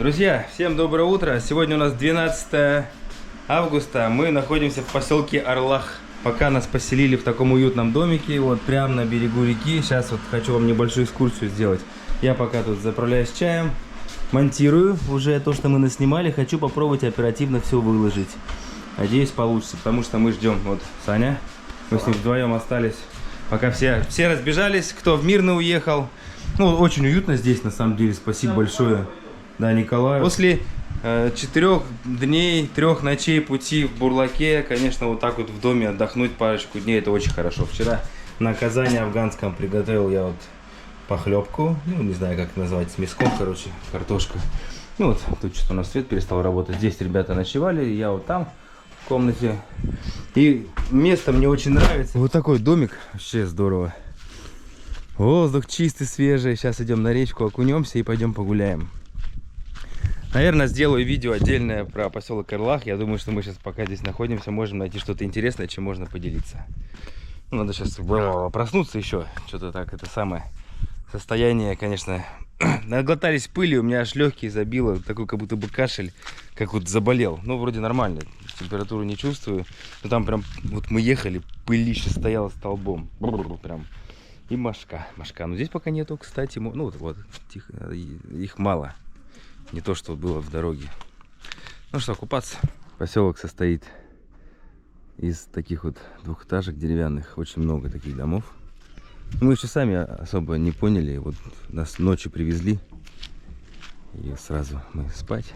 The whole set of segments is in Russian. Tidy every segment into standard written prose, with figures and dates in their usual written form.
Друзья, всем доброе утро. Сегодня у нас 12 августа. Мы находимся в поселке Орлах. Пока нас поселили в таком уютном домике, вот прямо на берегу реки. Сейчас вот хочу вам небольшую экскурсию сделать. Я пока тут заправляюсь чаем, монтирую уже то, что мы наснимали. Хочу попробовать оперативно все выложить. Надеюсь, получится, потому что мы ждем. Вот Саня, мы с ним вдвоем остались. Пока все разбежались, кто в Мирный уехал. Ну, очень уютно здесь, на самом деле. Спасибо большое. Да, Николай. После 4 дней, 3 ночей пути в Бурлаке, конечно, вот так вот в доме отдохнуть парочку дней, это очень хорошо. Вчера на казане афганском приготовил я вот похлебку, ну, не знаю, как это назвать, с мяском, короче, картошка. Ну, вот, тут что-то у нас свет перестал работать. Здесь ребята ночевали, я вот там в комнате. И место мне очень нравится. Вот такой домик, вообще здорово. Воздух чистый, свежий. Сейчас идем на речку, окунемся и пойдем погуляем. Наверное, сделаю видео отдельное про поселок Орлах. Я думаю, что мы сейчас, пока здесь находимся, можем найти что-то интересное, чем можно поделиться. Ну, надо сейчас проснуться еще. Что-то так, это самое состояние, конечно. Наглотались пыли, у меня аж легкие забило. Такой, как будто бы кашель, как вот заболел. Ну, вроде нормально, температуру не чувствую. Но там прям, вот мы ехали, пылище стояло столбом. Прям. И мошка. Но здесь пока нету, кстати. Ну, вот, их мало. Не то, что было в дороге. Ну что, купаться. Поселок состоит из таких вот двухэтажек деревянных. Очень много таких домов. Мы еще сами особо не поняли. Вот нас ночью привезли. И сразу мы спать.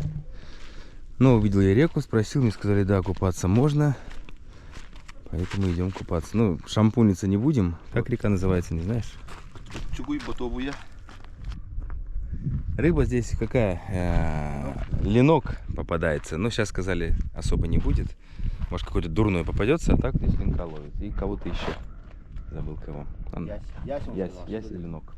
Но увидел я реку, спросил. Мне сказали, да, купаться можно. Поэтому идем купаться. Ну, шампуниться не будем. Как река называется, не знаешь? Чугуй-Ботовуя. Рыба здесь какая? Ленок попадается. Но сейчас сказали, особо не будет. Может, какой-то дурной попадется, а так здесь ленка ловит. И кого-то еще. Забыл кого. Ясь и ленок.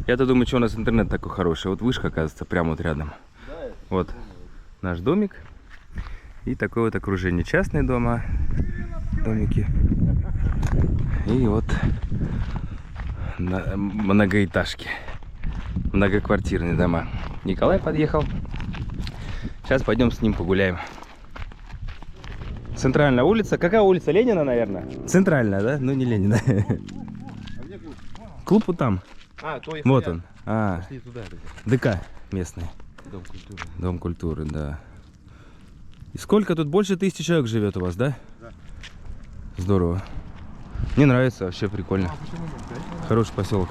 Я-то думаю, что у нас интернет такой хороший. Вот вышка, оказывается, прямо вот рядом. Вот наш домик. И такое вот окружение. Частные дома, домики. И вот многоэтажки. Многоквартирные дома. Николай подъехал. Сейчас пойдем с ним погуляем. Центральная улица. Какая улица? Ленина, наверное? Центральная, да? Ну, не Ленина. Клуб вот там. Вот он. Пошли туда. ДК местный. Дом культуры, да. И сколько тут? Больше 1000 человек живет у вас, да? Да. Здорово. Мне нравится, вообще прикольно. Хороший поселок.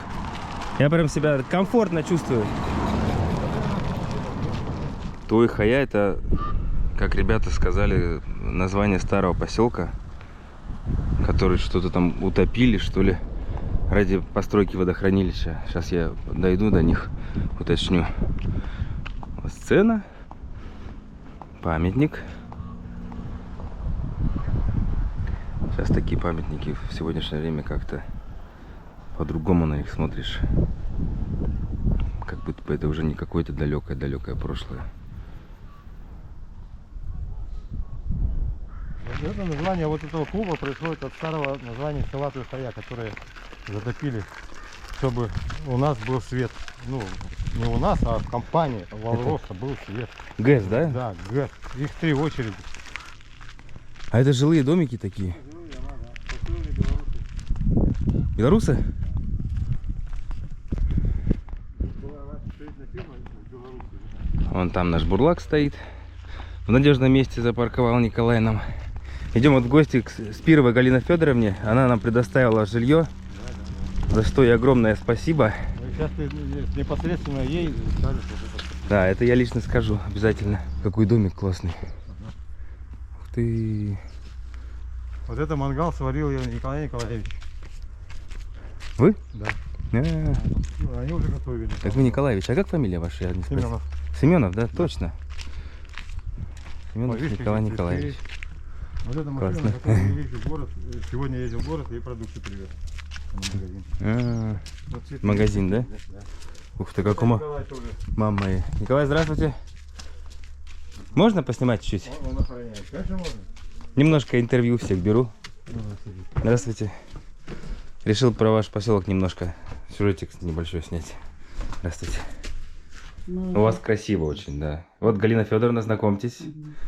Я прям себя комфортно чувствую. Туй-Хая — это, как ребята сказали, название старого поселка, который что-то там утопили, что ли, ради постройки водохранилища. Сейчас я дойду до них, уточню. Вот сцена, памятник. Сейчас такие памятники в сегодняшнее время как-то по-другому на них смотришь. Как будто бы это уже не какое-то далекое прошлое. Это название вот этого клуба происходит от старого названия села Туй-Хая, которое затопили, чтобы у нас был свет. Ну, не у нас, а в компании Волроса был свет. ГЭС, да? Да, ГЭС. Их 3 очереди. А это жилые домики такие? Белорусы? Вон там наш бурлак стоит. В надежном месте запарковал Николай нам. Идем вот в гости к Спировой Галине Федоровне. Она нам предоставила жилье. За что ей огромное спасибо. Сейчас ты непосредственно ей скажешь. Да, это я лично скажу обязательно. Какой домик классный. Ух ты. Вот это мангал сварил я Николай Николаевич. Вы? Да. Они уже готовили. Так вы Николаевич. А как фамилия ваша? Я не спросил. Семенов. Семенов, да? Точно. Семенов Николай Николаевич. Вот эта машина, которая ездит в город, сегодня ездил в город и продукты привез. Магазин, да? Да. Ух ты, как ума. Мама моя. Николай, здравствуйте. Можно поснимать чуть-чуть? Он охраняет. Конечно, можно. Немножко интервью всех беру. Здравствуйте. Решил про ваш поселок немножко сюжетик небольшой снять. Здравствуйте. Ну, У вас красиво очень, да. Вот Галина Федоровна, знакомьтесь.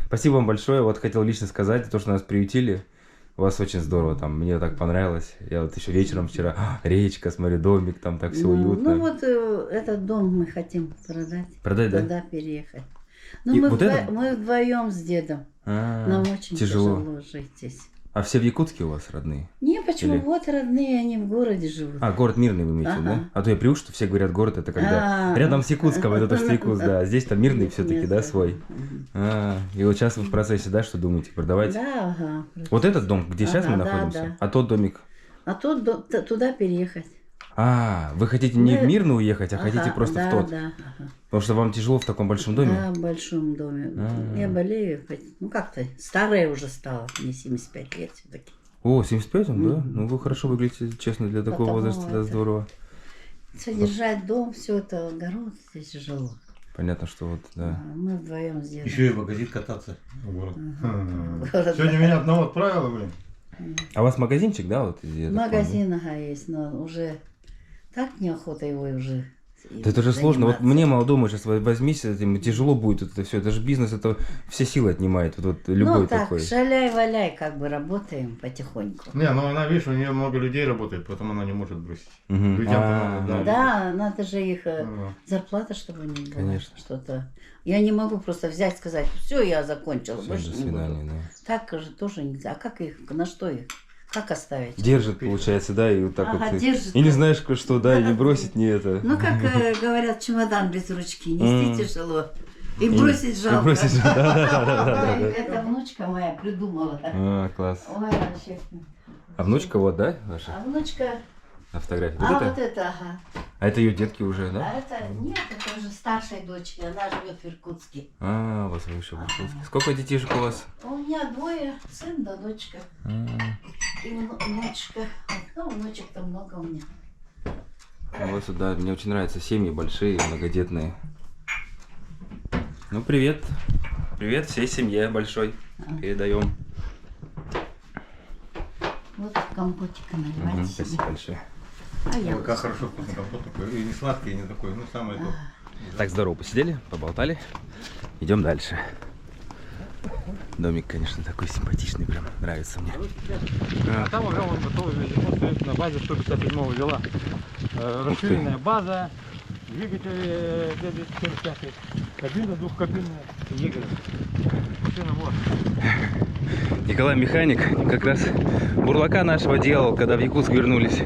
Спасибо вам большое. Вот хотел лично сказать, то, что нас приютили. У вас очень здорово, там, мне так понравилось. Я вот еще вечером вчера, речка, смотрю, домик, там так все уютно. Ну вот этот дом мы хотим продать. Продать, да? Туда переехать. Ну И мы, вот это? мы вдвоем с дедом. А, Нам очень тяжело жить здесь. А все в Якутске у вас родные? Не, почему? Или- Вот родные, они в городе живут. А, город Мирный вы имеете, в виду, Ага. да? А то я привык, что все говорят, город это когда А. рядом с Якутском, это то, что Якутск, да. А здесь там Мирный все-таки, Нет, да, свой? Мгм. А, и вот сейчас вы в процессе, да, что думаете, продавать? Да, ага. Вот этот дом, где сейчас мы Ага, да, находимся? да. А тот домик? А тут туда переехать. А, вы хотите не в Мы- Мирный уехать, а хотите Ага, просто да, в тот? Да, ага. Потому что вам тяжело в таком большом доме? Да, в большом доме. А. Я болею. Ну как-то старая уже стала. Мне 75 лет все-таки. О, 75 он, да? Мгм. Ну вы хорошо выглядите, честно, для такого Потому возраста, да, это- здорово. Содержать дом, все это, огород здесь тяжело. Понятно, что вот, да. А мы вдвоем с дедом. Еще и в магазин кататься. В город. Город, Сегодня да. меня одного отправило, блин. А у вас магазинчик, да, вот? я так Магазин, ага, есть, но уже так неохота его уже. Да это же сложно. Вот заниматься. мне, молодому, сейчас возьмись с этим, тяжело будет вот это все. Это же бизнес, это все силы отнимает. Вот любой Ну так, такой. шаляй-валяй, как бы работаем потихоньку. Не, ну она, видишь, у нее много людей работает, поэтому она не может бросить. Мгм. Людям-то А, надо, Да, надо же их Ну, зарплата, чтобы не было. Конечно. Что-то. Я не могу просто взять, сказать, все, я закончила, всё, больше до не буду. свидания, да. Так же тоже нельзя. А как их, на что их? Как оставить? Держит, получается, да, и вот так Ага, вот. держит. И не знаешь, что, да, и не Да. бросить, не это. Ну, как говорят, чемодан без ручки. Нести тяжело. И И- бросить и жалко. бросить, да, да. Ой, это внучка моя придумала. А, класс. Ой, вообще. А внучка вот, да, ваша? А внучка... На фотографии. А Вот вот это? это, ага. А это ее детки уже, да? А это... Нет, это уже старшая дочка. Она живет в Иркутске. А, у вас еще в Иркутске. Сколько детишек у вас? А у меня двое. Сын да дочка. А, И внучка. Ну, внучек-то много у меня. у вас, да, мне очень нравятся семьи большие, многодетные. Ну, привет. Привет всей семье большой. Передаем. Вот компотика Мгм, наливайте себе. спасибо большое. А я Ой, как хорошо вкусно компот такой. И не сладкий, и не такой. Ну, самое то. Так здорово посидели, поболтали. Идем дальше. Домик, конечно, такой симпатичный, прям нравится мне. А там уже он готовый весь стоит на базе 157-го вела. Расширенная база, двигатели D245, кабина двухкабинная, егерь. Машина вот. Николай механик как раз бурлака нашего делал, когда в Якутск вернулись.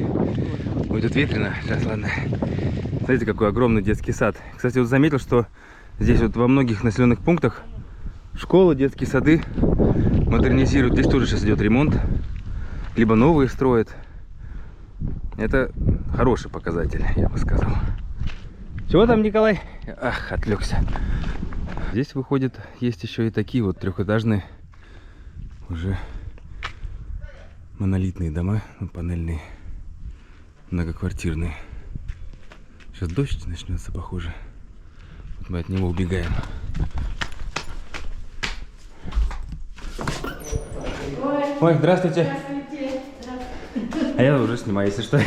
Ой, тут ветрено. Сейчас, ладно. Смотрите, какой огромный детский сад. Кстати, вот заметил, что здесь вот во многих населенных пунктах школы, детские сады модернизируют. Здесь тоже сейчас идет ремонт. Либо новые строят. Это хороший показатель, я бы сказал. Чего там, Николай? Ах, отвлекся. Здесь, выходит, есть еще и такие вот трехэтажные, уже монолитные дома, ну, панельные, многоквартирные. Сейчас дождь начнется, похоже. Вот мы от него убегаем. Ой, здравствуйте. А я уже снимаю, если что.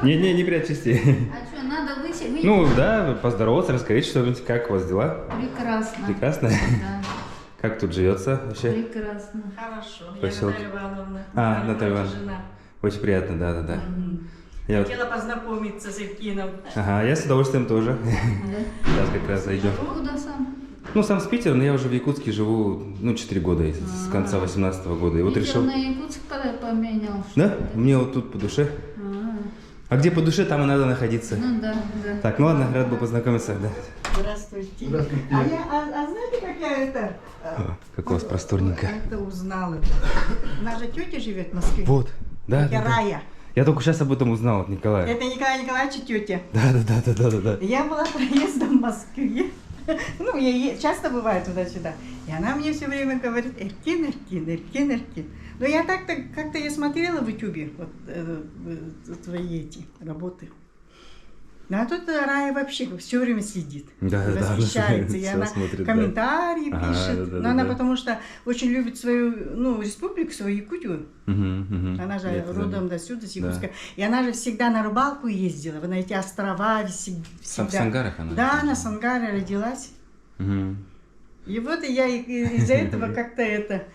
Не прячьтесь. А что, надо выйти? Ну да, поздороваться, рассказать что-нибудь, как у вас дела? Прекрасно. Прекрасно. Да, Как тут живется вообще? прекрасно. Хорошо. Поселок. Я Наталья Ивановна. А, Наталья Ивановна. Жена. Очень приятно, да. Я вот- Хотела познакомиться с Евгением. Ага, я с удовольствием тоже. Сейчас как раз зайдем. Куда сам? Ну, сам с Питера, но я уже в Якутске живу, 4 года, с конца 18-го года. И вот Питер решил... на Якутск поменял. Да? Мне вот тут по душе. А где по душе, там и надо находиться. Ну да. Так, ну ладно, рад был познакомиться. Да. Здравствуйте. А знаете, как я это... Как у вас просторненько. Это узнала. У нас же тетя живет в Москве. Вот. Да. Тетя Рая. Я только сейчас об этом узнал от Николая. Это Николай Николаевич тетя. Да. Я была проездом в Москве. Ну, я часто бываю туда-сюда. И она мне все время говорит, Эркин. Но я так-то, как-то я смотрела в Ютубе вот, твои эти работы. Ну, а тут Рая вообще все время сидит. Да, да, да, восхищается. И всё она смотрит, да. комментарии Ага, пишет. да, да, Но да, она да. потому что очень любит свою, ну, республику, свою Якутию. Она же Я это родом заметил. досюда, с Якутска. И она же всегда на рыбалку ездила, на эти острова всегда. В Сангарах она? Да, на Сангаре родилась. Мгм. И вот я из-за этого как-то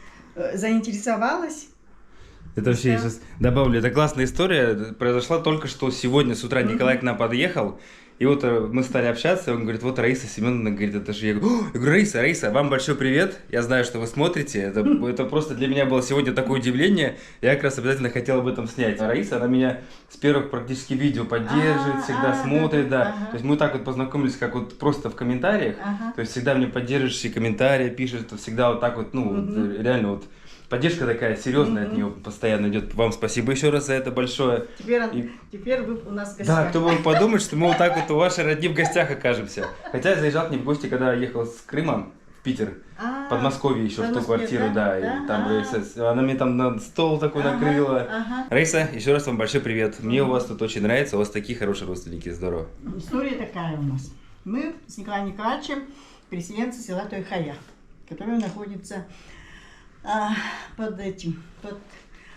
заинтересовалась. Это вообще, я сейчас добавлю, это классная история, произошла только что сегодня с утра. Николай к нам подъехал, и вот мы стали общаться, и он говорит, вот Раиса Семеновна, говорит, это же я говорю, Раиса, вам большой привет, я знаю, что вы смотрите, это просто для меня было сегодня такое удивление, я как раз обязательно хотел об этом снять. А Раиса, она меня с первых практически видео поддерживает, всегда смотрит, да. То есть мы так вот познакомились, как вот просто в комментариях, то есть всегда мне поддерживающие комментарии пишет, всегда вот так вот, ну, вот, реально вот. Поддержка такая серьезная от нее постоянно идет. Вам спасибо еще раз за это большое. Теперь вы у нас в гостях. Да, кто бы мог подумать, что мы вот так вот у вашей родни в гостях окажемся. Хотя я заезжал к ней в гости, когда я ехал с Крыма в Питер. В Подмосковье еще, в ту квартиру, да. И там Раиса, она мне там на стол такой накрыла. Раиса, еще раз вам большой привет. Мне у вас тут очень нравится, у вас такие хорошие родственники, здорово. История такая у нас. Мы с Николаем Николаевичем переселенцы села Тойхая, которое находится под этим,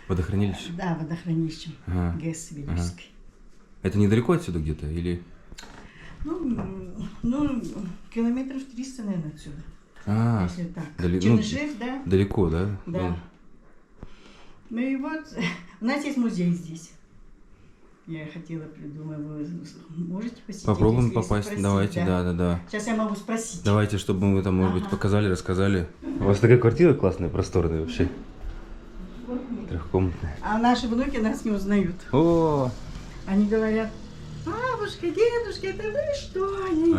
Водохранилище? Да, водохранилищем ГЭС Вилюйской. Это недалеко отсюда где-то или? Ну, километров 300, наверное, отсюда. Если так. Ну, Чернышев, да? Далеко, да? Да. Ну и вот, у нас есть музей здесь. Я хотела придумать, вы можете посетить? Попробуем если попасть, спросить, давайте, да. Сейчас я могу спросить. Давайте, чтобы мы там, может быть, показали, рассказали. У вас такая квартира классная, просторная вообще. Трехкомнатная. А наши внуки нас не узнают. О, Они говорят, бабушка, дедушка, это вы что ли?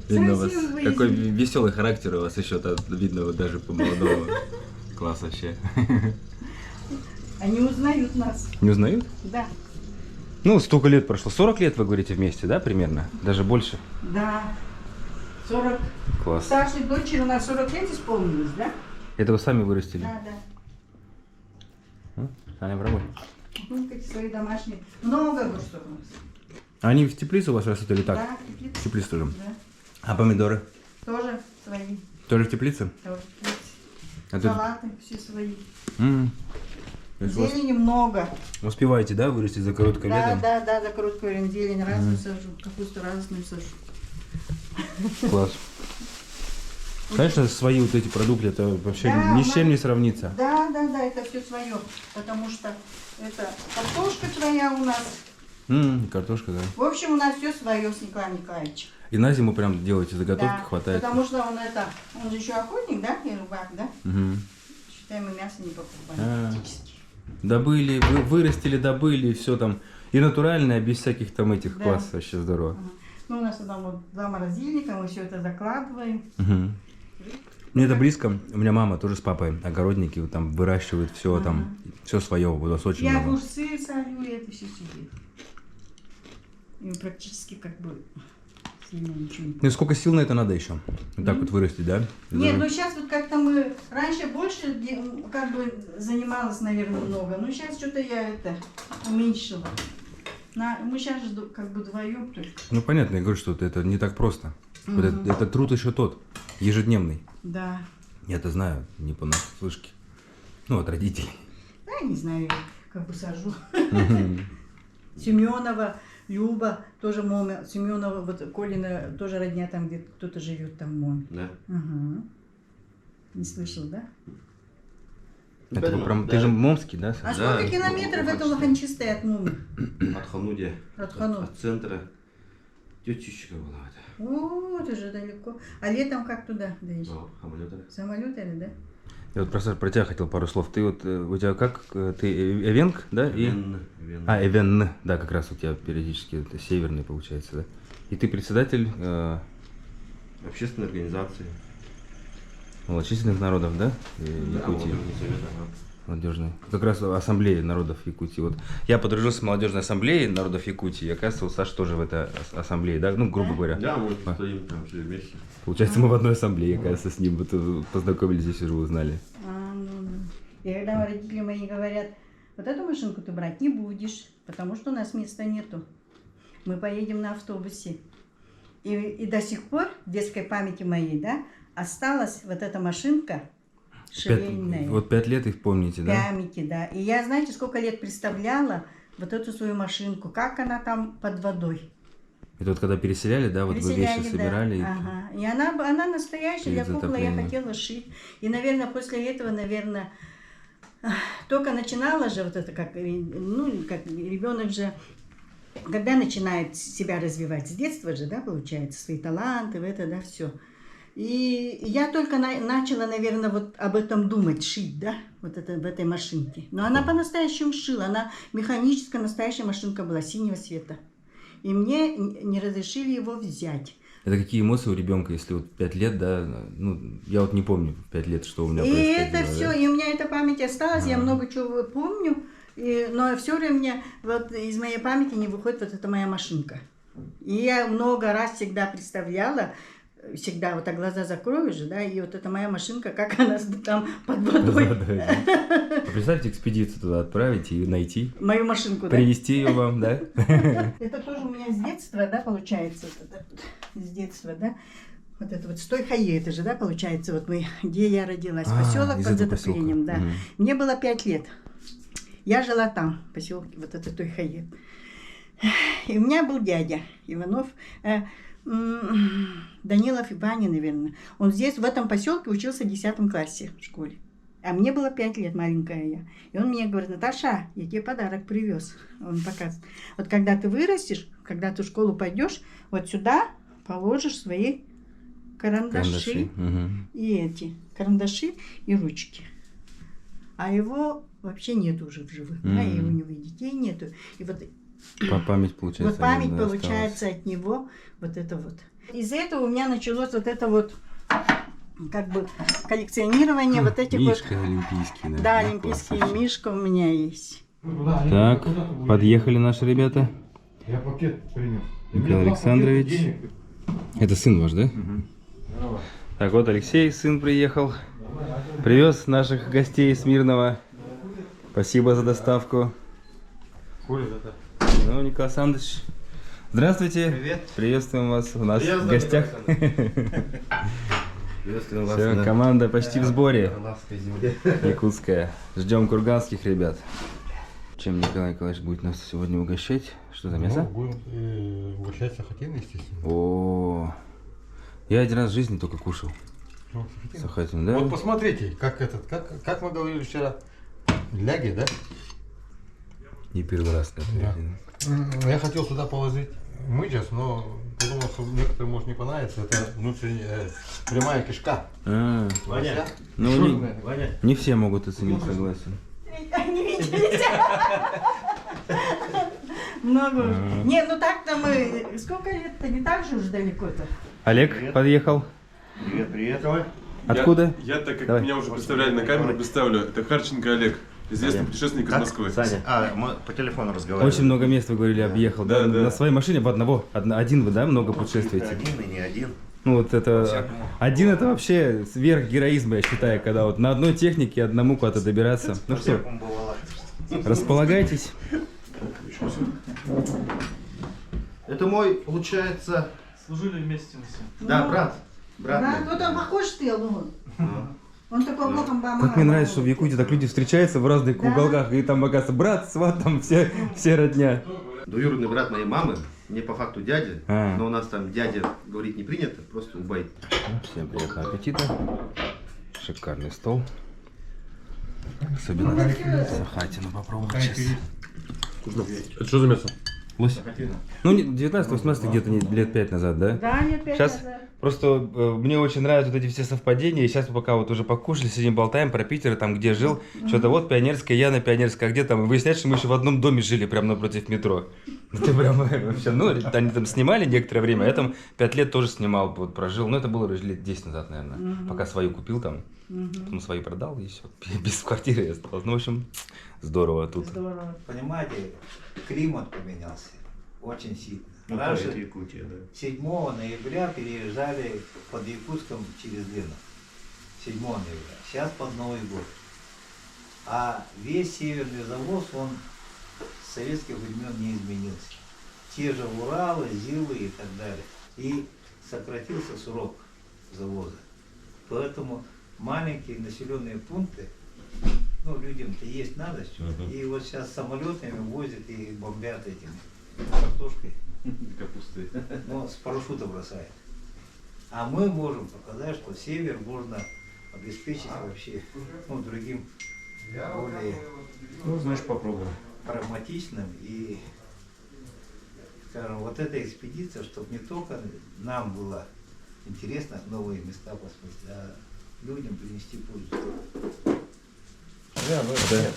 видно у вас, Совсем вы какой из- веселый характер у вас еще, видно вот даже по молодому. Класс вообще. Они узнают нас. Не узнают? Да. Ну, столько лет прошло. 40 лет вы говорите вместе, да, примерно? Даже больше? Да. 40. Класс. Старшей дочери у нас 40 лет исполнилось, да? Это вы сами вырастили? Да. Они в работе. Ну, какие свои домашние. Много огурцов у нас. Они в теплице у вас растут или так? Да, теплицы. В теплице тоже. Да. А помидоры? Тоже свои. Тоже в теплице? Тоже теплицы. А тут- Салаты все свои. То есть у вас Зелени много. успеваете, да, вырастить за короткое лето? Да, за короткое время зелень разную сажу. Капусту разную сажу. Класс. Конечно, свои вот эти продукты, это вообще Да, ни с чем мы- не сравнится. Да, это все свое. Потому что это картошка своя у нас. Картошка, да. В общем, у нас все свое с Николаем Николаевичем. И на зиму прям делаете заготовки, Да, хватает. потому что он же еще охотник, да, и рыбак, да? Мгм. Считай, мы мясо не покупаем А. практически. Добыли, вырастили, добыли, все там. И натуральное, без всяких там этих. Да. Класс, вообще здорово. Ну, у нас там вот 2 морозильника, мы все это закладываем. Мгм. Мне это близко. У меня мама тоже с папой огородники, вот там выращивают все там, все свое, у вас очень Я много. огурцы солю, и это все себе. И практически как бы сильно ничего не. Ну и сколько сил на это надо еще? Вот так вот вырастить, да? Нет, ну сейчас вот как-то мы раньше больше как бы занималась, наверное, много. Но сейчас что-то я это уменьшила. Мы сейчас же как бы вдвоем только. Ну понятно, я говорю, что это не так просто. Вот это труд еще тот, ежедневный. Да. Я это знаю, не понаслышке. Ну, от родителей. Да, не знаю, я как бы сажу. Семенова, Люба, тоже мама. Семенова, вот Колина, тоже родня там, где кто-то живет там мой. Да. Ага. Не слышал, да? Это вы прям, Да. ты же момский, да? А Да, сколько километров ну, это почти. Лоханчистая от Мумы? От Хануди. От Хану. От центра. Тетечка была это. О, это же далеко. А летом как туда доезжать? Самолеты. Самолетами, да? Я вот просто про тебя хотел пару слов. Ты вот, у тебя как, ты эвенг, да? А, эвен, да, как раз у тебя периодически это северный получается, да? И ты председатель Общественной организации. малочисленных народов, да? Якутии. молодежный совет, ага. Молодежной. Как раз ассамблея народов Якутии. Вот я подружился с молодежной ассамблеей народов Якутии, и оказывается, вот Саша тоже в этой ассамблее, да? Ну, грубо говоря. Да, мы стоим там все вместе. Получается, мы в одной ассамблее, оказывается, с ним вот познакомились, здесь уже узнали. И когда родители мои говорят, вот эту машинку ты брать не будешь, потому что у нас места нету. мы поедем на автобусе. И до сих пор в детской памяти моей, да, осталась вот эта машинка швейная. Вот 5 лет их помните, да? Памяти, да. И я, знаете, сколько лет представляла вот эту свою машинку, как она там под водой. Это вот когда переселяли, да, вот вы Переселяли, вещи да. собирали. И... Ага. И она настоящая, я Перед кукла, я затоплением. хотела шить. И, наверное, после этого, наверное, только начинала же вот это, как ребенок же, когда начинает себя развивать с детства же, да, получается, свои таланты, в это, да, все. И я только начала, наверное, вот об этом думать, шить, да, вот это в этой машинке. Но она по-настоящему шила, она механическая, настоящая машинка была синего цвета. И мне не разрешили его взять. Это какие эмоции у ребенка, если вот 5 лет, да, ну, я вот не помню в 5 лет, что у меня И происходило. это все, да? и у меня эта память осталась, я много чего помню, но все время вот из моей памяти не выходит вот эта моя машинка. И я много раз всегда представляла, всегда вот так глаза закрою же, да, и вот эта моя машинка, как она там под водой. Представьте, экспедицию туда отправить и найти, Мою машинку, да? привезти ее вам, да? Это тоже у меня с детства, да, получается, вот это вот, с детства, да. Вот это вот Стойхае, это же, да, получается, вот мы, где я родилась, поселок из под этого затоплением, поселка. да. Мгм. Мне было 5 лет. Я жила там, в поселке, вот это Стойхае. И у меня был дядя Иванов, Данилов Иванин, наверное. Он здесь, в этом поселке, учился в 10 классе в школе. А мне было 5 лет, маленькая я. И он мне говорит: Наташа, я тебе подарок привез. Он показывает. Вот когда ты вырастешь, когда ты в школу пойдешь, вот сюда положишь свои карандаши. Мгм. И эти карандаши и ручки. А его вообще нету уже в живых. Да, и у него и детей нету. И вот, Память, получается. вот память именно получается от него вот это вот. Из этого у меня началось вот это вот как бы коллекционирование вот этих Мишка вот. олимпийский, да. Да, Ну, олимпийский классно. мишка у меня есть. Так, подъехали наши ребята. Я пакет принес. Николай Александрович. Это сын ваш, да? Так, вот Алексей, сын приехал. Привез наших гостей с Мирного. Спасибо за доставку. Ну, Николай Александрович, здравствуйте. Привет. Приветствуем вас у нас Привет, в гостях. Приветствую вас Все, на команда почти в сборе. Орловской земле. Якутская. Ждем курганских ребят. Чем Николай Николаевич будет нас сегодня угощать? Что за мясо? Будем угощать сахатин, естественно. О, я один раз в жизни только кушал. Ну, сахатин. Сахатин, да? Вот посмотрите, как мы говорили вчера, ляги, да? Не первый раз, наверное. Я хотел туда положить мыджас, но подумал, что некоторым может не понравится. Это внутренняя прямая кишка. А, Ваня, ну Ваня. не все могут оценить, согласен. Не виделись. Много уже. Не, ну так-то мы... Сколько лет-то? Не так же уж далеко-то. Олег Привет. подъехал. Привет, привет. Откуда? Я так как Давай. меня уже представляли на камеру, представлю. Это Харченко Олег, известный путешественник из Москвы. Саня, мы по телефону разговаривали. Очень много мест, вы говорили, объехал, да? Да, да. На своей машине один вы, да, много Ты путешествуете? один и не один. Ну вот это... Один это вообще сверх героизма, я считаю, когда вот на одной технике одному куда-то добираться. Ну что, Всякому бывало. располагайтесь. Это мой, получается... Служили вместе мы все. Да, брат. Брат. Да, мой. вот он похож ты, ну. Он такой боком бамага. Как мне нравится, что в Якутии так люди встречаются в разных Да. уголках, и там, оказывается, брат, сват, там все родня. Двоюродный брат моей мамы, мне по факту дядя, А. но у нас там дядя говорить не принято, просто убай. Всем приятного аппетита. Шикарный стол. Особенно сахатину попробовать сейчас. Это что за мясо? Лось. Ну, 19-18 где-то лет 5 назад, да? Да, нет, 5 Сейчас назад. просто мне очень нравятся вот эти все совпадения. И сейчас мы пока вот уже покушали, сидим, болтаем про Питер, там где жил. Что-то вот Пионерская, я на Пионерской, а где там? И выясняется, что мы еще в одном доме жили, прям напротив метро. Это прям вообще, ну, они там снимали некоторое время, а я там 5 лет тоже снимал, вот прожил. Ну, это было лет 10 назад, наверное. Пока свою купил там, потом свои продал, и все. Без квартиры осталось. Ну, в общем, здорово тут. Здорово. Понимаете, климат поменялся очень сильно. Ну, Раньше это Якутия, да. 7 ноября переезжали под Якутском через Лену. 7 ноября. Сейчас под Новый год. А весь северный завоз, он с советских времен не изменился. те же Уралы, Зилы и так далее. И сократился срок завоза. Поэтому маленькие населенные пункты, ну, людям-то есть надо что. И вот сейчас самолетами возят и бомбят этим картошкой. Капусты. Ну, с парашюта бросают. А мы можем показать, что север можно обеспечить вообще, ну, другим, более Ну, значит, попробуем. прагматичным. И, скажем, вот эта экспедиция, чтобы не только нам было интересно новые места посмотреть, а людям принести пользу. Да, ну, Да. нет,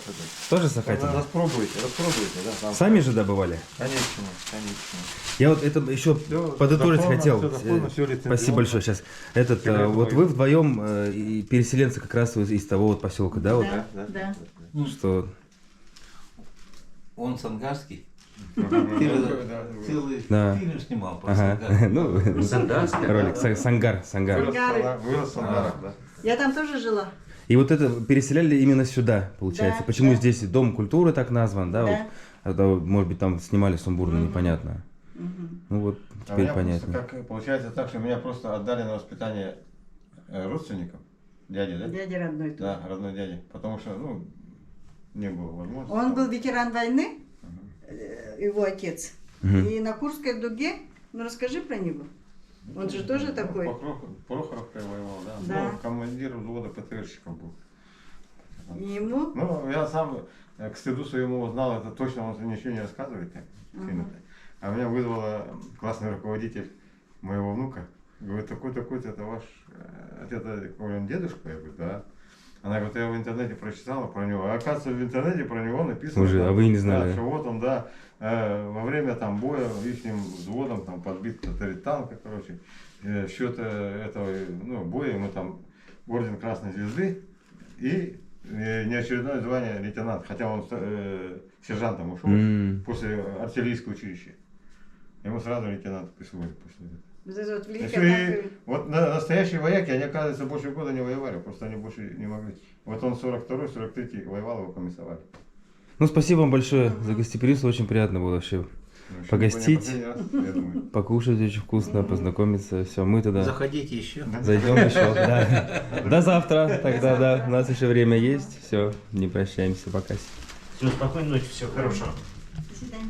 Тоже это- Сахатин? Распробуйте, да. Там. Сами же добывали? Конечно, конечно. Я вот это еще Всё подытожить законно, хотел. всё законно, всё лицензионно. Спасибо большое. Сейчас этот, Секретно вот вы вдвоем переселенцы как раз из того вот поселка, да, вот, Да. что Он сангарский. Ты Ну, да. целый Да. фильм снимал про ага. Сангар. Ну, Сандарская? ролик Сангар. Вырос в Сандарах, да. Я там тоже жила. И вот это переселяли именно сюда, получается. Да, Почему да. здесь Дом культуры так назван, да? Да. Вот. А то, может быть, там снимали сумбурно, непонятно. Ну вот, А теперь меня понятно. просто как получается так, что меня просто отдали на воспитание родственникам, дяде, да? Дядя родной. тут. Да, родной дяде. Потому что, ну, не было возможности. Он был ветеран войны, его отец. Мгм. И на Курской дуге, ну расскажи про него. Он же тоже Ну, такой. Прохоровка воевал, да. Да. Ну, командир взвода ПТРщиков был. И ему Ну, я сам к стыду своему узнал, это точно он ничего не рассказывает, сильно. А меня вызвала классный руководитель моего внука. Говорит, такой-то, это ваш, это он дедушка? Я говорю, да. Она говорит, я в интернете прочитала про него. А оказывается, в интернете про него написано. Уже, да, а вы не да, знали? что вот он, да, во время там боя ихним взводом там подбит танка, короче. Счет этого, ну, боя ему там орден Красной Звезды и неочередное звание лейтенант, хотя он сержантом ушел после артиллерийского училища. Ему сразу лейтенант присвоили после этого. вот это вот Еще великая и вот настоящие вояки, они, оказывается, больше года не воевали, просто они больше не могли. Вот он 42-й, 43-й воевал, его комиссовали. Ну, спасибо вам большое за гостеприимство, очень приятно было вообще Ну, еще погостить, не последний раз, я думаю. покушать очень вкусно, познакомиться. Все, мы тогда Заходите еще. зайдем еще. Да. До завтра тогда, да. У нас еще время есть. Все, не прощаемся, пока. Все, спокойной ночи, всего хорошего. До свидания.